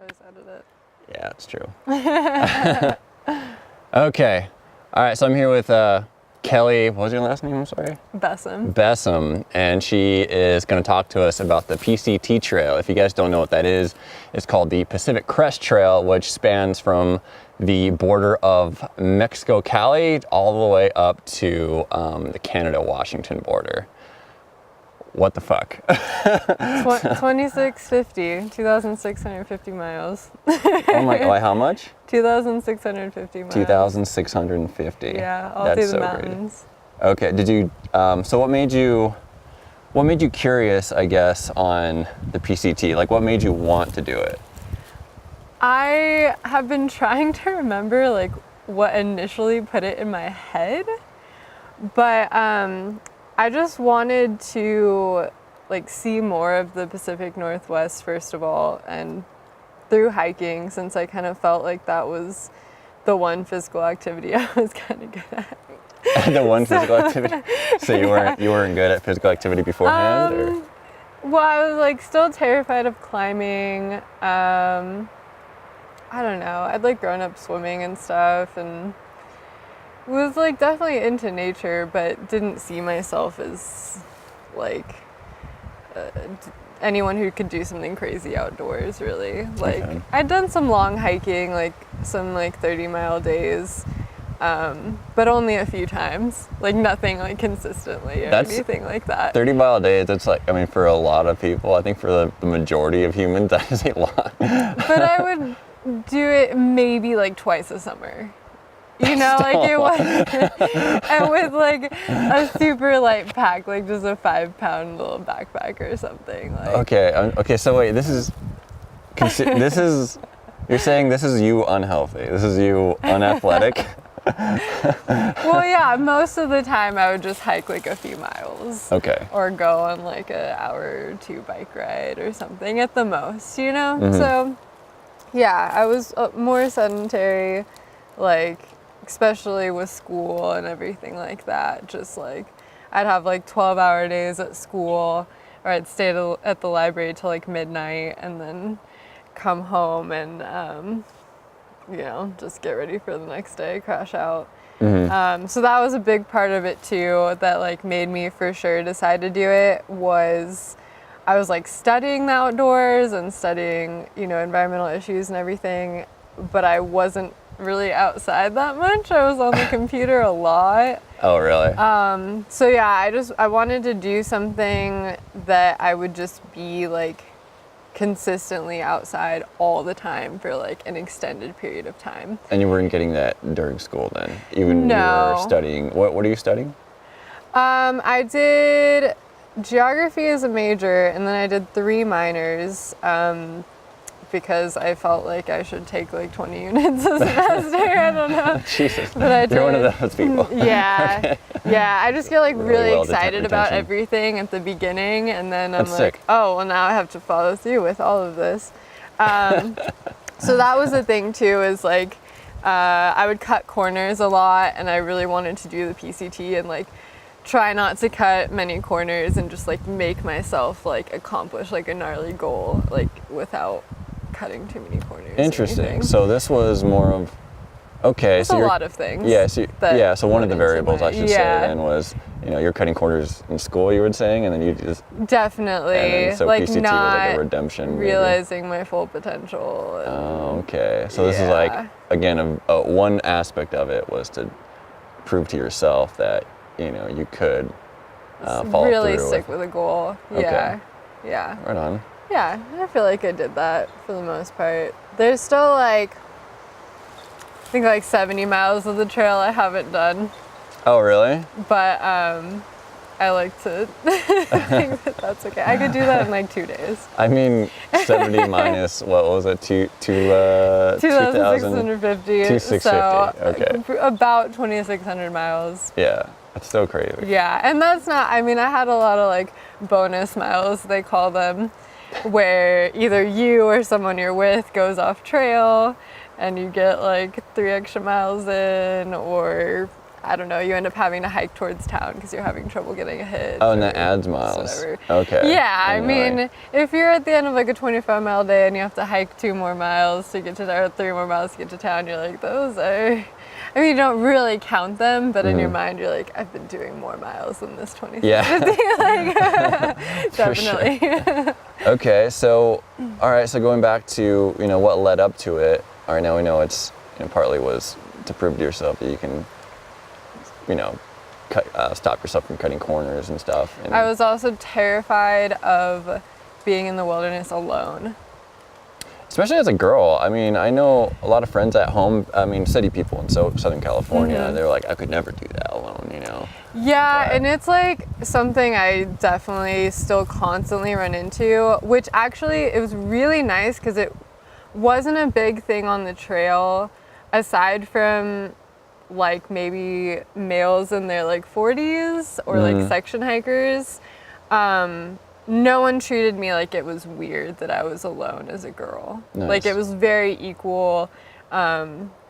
always edit it. Yeah, it's true. Okay. All right, so I'm here with Kelly. What was your last name? I'm sorry. Bessem. Bessem, and she is going to talk to us about the PCT Trail. If you guys don't know what that is, it's called the Pacific Crest Trail, which spans from the border of Mexico, Cali, all the way up to the Canada-Washington border. What the fuck? 2,650 miles. Oh my, like how much? 2,650 miles. 2,650. Yeah, all That's through the so mountains. Great. Okay, did you, so what made you curious, I guess, on the PCT? Like what made you want to do it? I have been trying to remember like what initially put it in my head, but I just wanted to like see more of the Pacific Northwest first of all, and through hiking, since I kind of felt like that was the one physical activity I was kind of good at. The one physical activity? So you weren't good at physical activity beforehand? Or? Well, I was like still terrified of climbing. I don't know. I'd like grown up swimming and stuff, and was like definitely into nature, but didn't see myself as like anyone who could do something crazy outdoors, really. Like Okay. I'd done some long hiking, like some like 30-mile days, but only a few times, like nothing like consistently or anything like that. 30-mile days, that's like, I mean, for a lot of people, I think for the majority of humans, that is a lot. But I would do it maybe like twice a summer. You know, like it was, and with like a super light pack, like just a 5-pound little backpack or something. Like. Okay. So wait, you're saying this is you unhealthy. This is you unathletic. Well, yeah, most of the time I would just hike like a few miles. Okay. Or go on like an hour or two bike ride or something at the most, you know? Mm-hmm. So, yeah, I was more sedentary, like, especially with school and everything like that. Just like, I'd have like 12-hour days at school, or I'd stay at the library till like midnight and then come home and, you know, just get ready for the next day, crash out. Mm-hmm. So that was a big part of it too, that like made me for sure decide to do it. Was I was like studying the outdoors and studying, you know, environmental issues and everything, but I wasn't really outside that much. I was on the computer a lot. Oh, really? So yeah, I wanted to do something that I would just be like consistently outside all the time for like an extended period of time. And you weren't getting that during school then? Even No. You were studying, what are you studying? I did geography as a major, and then I did 3 minors, because I felt like I should take like 20 units a semester. I don't know. Jesus. But I did. You're one of those people. Yeah. Okay. Yeah, I just get like really well excited about retention. everything at the beginning, and then I'm That's like, sick. oh, well now I have to follow through with all of this. So that was the thing too, is like I would cut corners a lot, and I really wanted to do the PCT and like try not to cut many corners and just like make myself like accomplish like a gnarly goal, like without cutting too many corners. Interesting. So this was more of, okay. It's so a you're, lot of things. Yeah. So so one of the went into variables my- I should say then was, you know, you're cutting corners in school, you were saying, and then you just Definitely. and then, so like PCT not was like a redemption. Maybe. realizing my full potential. And, Oh, okay. So this is like, again, one aspect of it was to prove to yourself that, you know, you could follow really through stick with a goal. Okay. Yeah. Right on. Yeah, I feel like I did that for the most part. There's still like, I think like 70 miles of the trail I haven't done, Oh, really? but I like to think that that's okay. I could do that in like 2 days. I mean, 70 minus, what was it, 2,650. 2,650, So okay. about 2,600 miles. Yeah, that's so crazy. Yeah, and that's not, I mean, I had a lot of like bonus miles, they call them, where either you or someone you're with goes off trail and you get like 3 extra miles in, or I don't know, you end up having to hike towards town because you're having trouble getting a hitch. Oh, and that adds miles. Okay. Yeah, I Anyway. mean, if you're at the end of like a 25-mile day and you have to hike 2 more miles to get to town, or 3 more miles to get to town, you're like, those are, I mean, you don't really count them, but in your mind, you're like, I've been doing more miles than this 25. Yeah. Like, definitely. Sure. Okay, so, all right, so going back to, what led up to it, all right, now we know it's, partly was to prove to yourself that you can, stop yourself from cutting corners and stuff. And I was also terrified of being in the wilderness alone. especially as a girl. I mean, I know a lot of friends at home, city people in Southern California, they're like, I could never do that alone, Yeah, But- and it's like something I definitely still constantly run into, which actually it was really nice because it wasn't a big thing on the trail aside from like maybe males in their like 40s or like section hikers. No one treated me like it was weird that I was alone as a girl. Nice. Like it was very equal,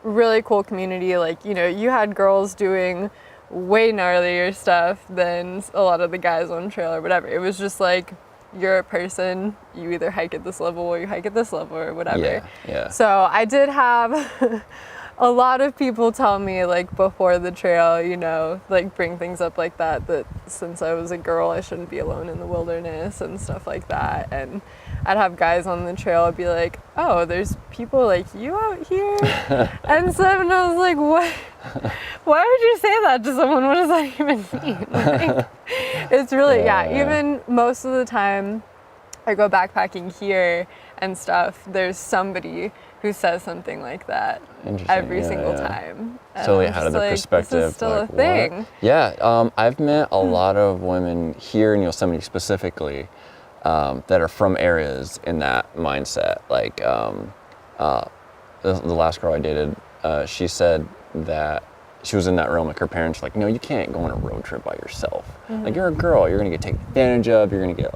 really cool community. Like, you had girls doing way gnarlier stuff than a lot of the guys on trail or whatever. It was just like, you're a person, you either hike at this level or you hike at this level or whatever. Yeah. So I did have a lot of people tell me like before the trail, like bring things up like that since I was a girl, I shouldn't be alone in the wilderness and stuff like that. And I'd have guys on the trail be like, oh, there's people like you out here and stuff. And I was like, what? Why would you say that to someone? What does that even mean? Like, it's really, even most of the time I go backpacking here and stuff, there's somebody who says something like that every single time. And Totally I'm out of just the like, perspective. This is still like, a thing. what? Yeah, I've met a lot of women here in Yosemite specifically that are from areas in that mindset. Like the last girl I dated, she said that she was in that realm, like her parents were like, no, you can't go on a road trip by yourself. Like, you're a girl, you're gonna get taken advantage of, you're gonna get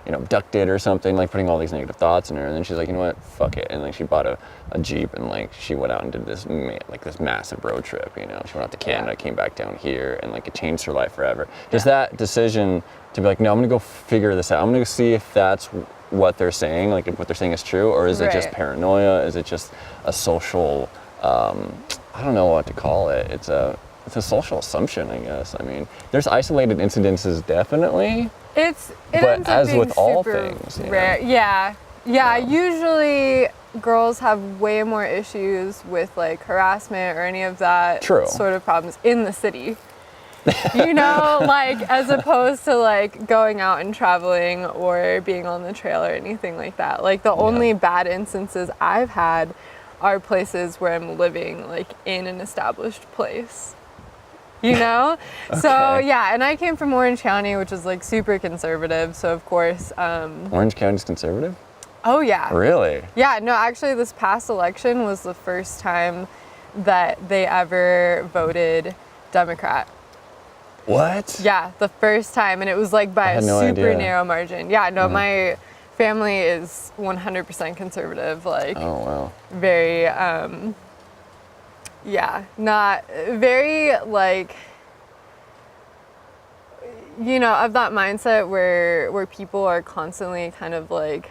abducted or something, like putting all these negative thoughts in her. And then she's like, you know what, fuck it. And like she bought a Jeep and like she went out and did this this massive road trip. She went out to Canada, came back down here, and like it changed her life forever. Just that decision to be like, no, I'm gonna go figure this out. I'm gonna go see if that's what they're saying, like if what they're saying is true, or is it just paranoia? Is it just a social I don't know what to call it. It's a social assumption, I guess. I mean, there's isolated incidences, definitely. It But as with all things, rare. Yeah. Usually girls have way more issues with like harassment or any of that sort of problems in the city. Like as opposed to like going out and traveling or being on the trail or anything like that. Like the only bad instances I've had are places where I'm living like in an established place. So and I came from Orange County, which is like super conservative, so of course Orange County's conservative? Oh yeah. Really? Yeah, no, actually this past election was the first time that they ever voted Democrat. What? Yeah, the first time, and it was like by a super narrow margin. Yeah, no, my family is 100% conservative, like oh wow. very not very like of that mindset where people are constantly kind of like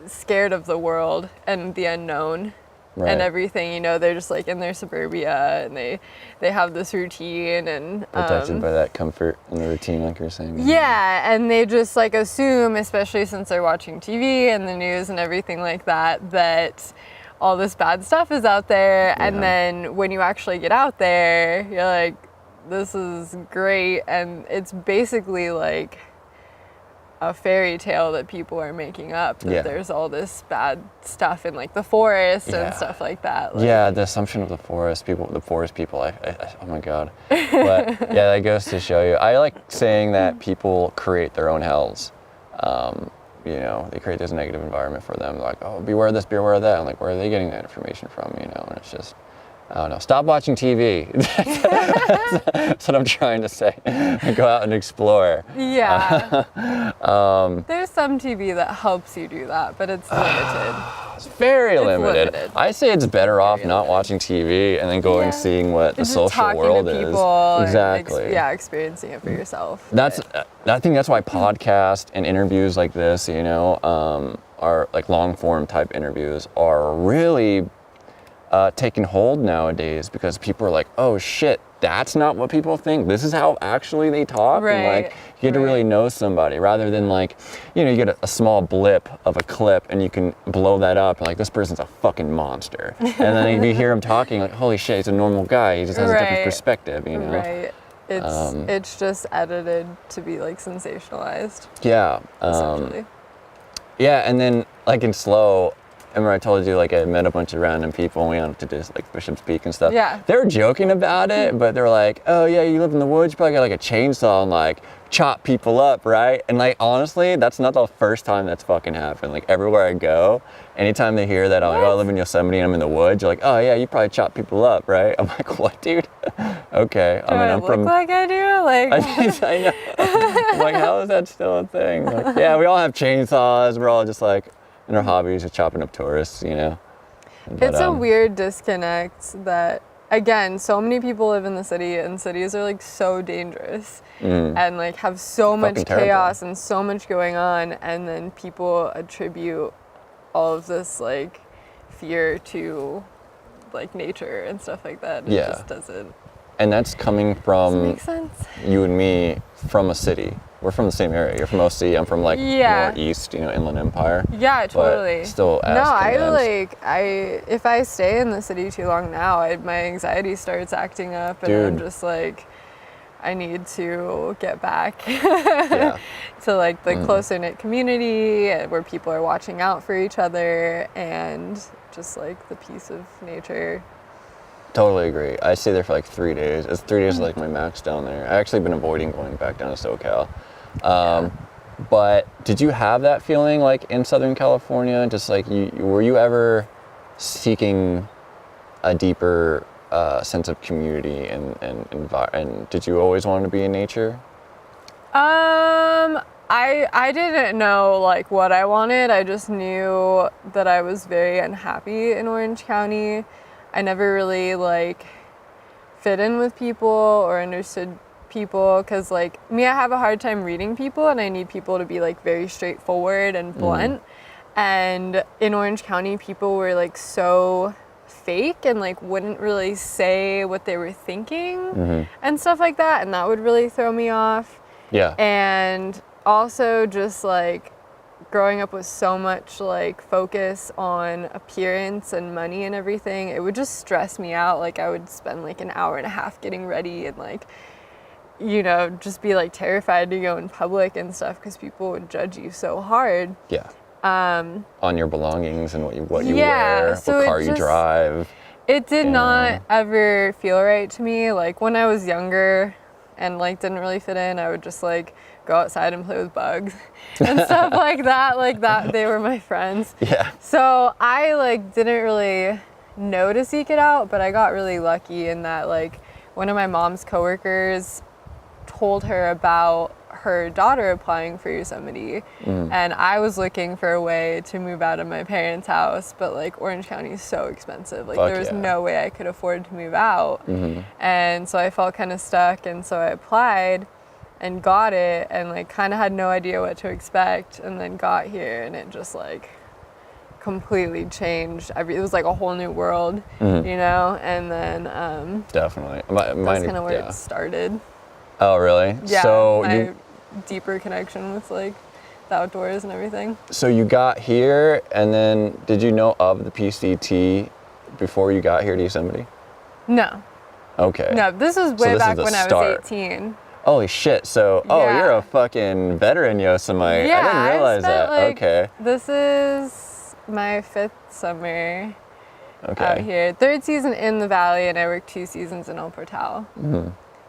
scared of the world and the unknown. Right. And everything, they're just like in their suburbia and they have this routine and Protected by that comfort and the routine, like you're saying. Yeah, and they just like assume, especially since they're watching TV and the news and everything like that, that all this bad stuff is out there. Yeah. And then when you actually get out there, you're like, this is great. And it's basically like a fairy tale that people are making up, that there's all this bad stuff in like the forest and stuff like that. Like, the assumption of the forest people, oh my God. But that goes to show you, I like saying that people create their own hells. They create this negative environment for them. They're like, oh, beware of this, beware of that. I'm like, where are they getting that information from? And it's just, I don't know. Stop watching TV. That's what I'm trying to say. Go out and explore. Yeah. There's some TV that helps you do that, but it's limited. It's very limited. I say it's better off not watching TV and then going and seeing what the social world is. Exactly. Yeah, experiencing it for yourself. I think that's why podcasts and interviews like this, you know, are like long form type interviews are really taking hold nowadays, because people are like, oh shit, that's not what people think. This is how actually they talk. Right. And like, you get to really know somebody, rather than like, you know, you get a small blip of a clip and you can blow that up and like, this person's a fucking monster. And then if you hear him talking, like, holy shit, he's a normal guy. He just has a different perspective, you know? Right. It's just edited to be like sensationalized. Yeah. Essentially. Yeah, and then like in slow, remember I told you like I met a bunch of random people and we went up to just like Bishop's Peak and stuff. Yeah. They were joking about it, but they're like, oh yeah, you live in the woods, you probably got like a chainsaw and like chop people up, right? And like honestly, that's not the first time that's fucking happened. Like everywhere I go, anytime they hear that I'm like, oh, I live in Yosemite and I'm in the woods, you're like, oh yeah, you probably chop people up, right? I'm like, what, dude? Okay. Do I look like I do? Like I know. I'm like, how is that still a thing? Like, yeah, we all have chainsaws. We're all just like, and our hobbies are chopping up tourists, you know? But, it's a weird disconnect that, again, so many people live in the city and cities are like so dangerous and like have so much chaos and so much going on, and then people attribute all of this like fear to like nature and stuff like that. It just doesn't. And that's coming from make sense? You and me from a city. We're from the same area. You're from OC. I'm from like more east, you know, Inland Empire. Yeah, totally. But still, if I stay in the city too long now, my anxiety starts acting up, and I'm just like, I need to get back to like the closer knit community where people are watching out for each other and just like the peace of nature. Totally agree. I stay there for like 3 days. 3 days is like my max down there. I actually been avoiding going back down to SoCal. But did you have that feeling like in Southern California? Just like were you ever seeking a deeper sense of community and did you always want to be in nature? I didn't know like what I wanted. I just knew that I was very unhappy in Orange County. I never really like fit in with people or understood people, because like me, I have a hard time reading people and I need people to be like very straightforward and blunt. And in Orange County, people were like so fake and like wouldn't really say what they were thinking and stuff like that, and that would really throw me off. Yeah. And also just like growing up with so much like focus on appearance and money and everything, it would just stress me out. Like I would spend like an hour and a half getting ready and like, you know, just be like terrified to go in public and stuff because people would judge you so hard. Yeah. On your belongings and what you wear, what car you drive. It did not ever feel right to me. Like when I was younger and like didn't really fit in, I would just like go outside and play with bugs and stuff like that. Like that, they were my friends. Yeah. So I like didn't really know to seek it out, but I got really lucky in that like one of my mom's coworkers told her about her daughter applying for Yosemite, and I was looking for a way to move out of my parents' house, but like Orange County is so expensive. Like there was no way I could afford to move out. And so I felt kind of stuck, and so I applied and got it, and like kind of had no idea what to expect, and then got here and it just like completely changed it was like a whole new world, you know. And then definitely that's kind of where it started. Oh really? Yeah. So my deeper connection with like the outdoors and everything. So you got here, and then did you know of the PCT before you got here to Yosemite? No. Okay. No, this was way back when I was 18. Holy shit, so, you're a fucking veteran Yosemite. Yeah, I didn't realize that. Like, okay. This is my 5th summer out here. 3rd season in the valley, and I worked 2 seasons in El Portal.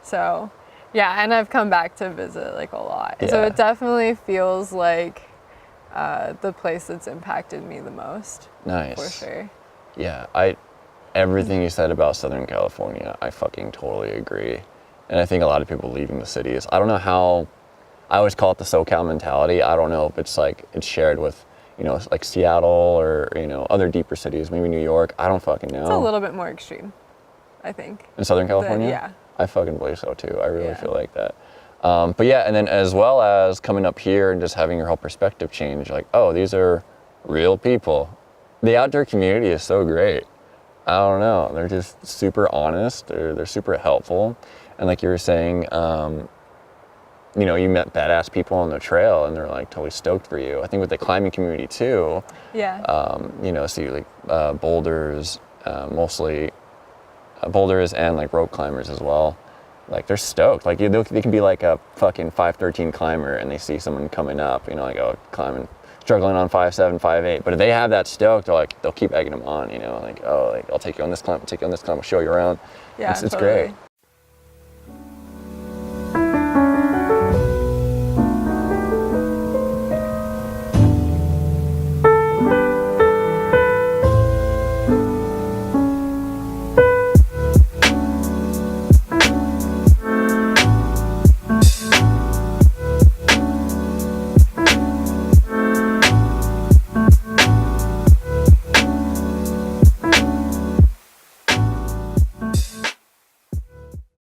So, yeah, and I've come back to visit like a lot. Yeah. So it definitely feels like the place that's impacted me the most. Nice. For sure. Yeah, everything you said about Southern California, I fucking totally agree. And I think a lot of people leaving the cities, I don't know how, I always call it the SoCal mentality. I don't know if it's like, it's shared with, you know, like Seattle or, you know, other deeper cities, maybe New York. I don't fucking know. It's a little bit more extreme, I think. In Southern California? Yeah. I fucking believe so too. I really feel like that. But yeah, and then as well as coming up here and just having your whole perspective change, like, oh, these are real people. The outdoor community is so great. I don't know. They're just super honest. They're super helpful. And like you were saying, you know, you met badass people on the trail and they're like totally stoked for you. I think with the climbing community too, you know, see like boulders, mostly boulders and like rope climbers as well. Like they're stoked. Like they can be like a fucking 5'13" climber and they see someone coming up, you know, like, oh, climbing, struggling on 5'7", 5'8". But if they have that stoked, they'll keep egging them on, you know, like, oh, like I'll take you on this climb, I'll show you around. Yeah, it's totally. great.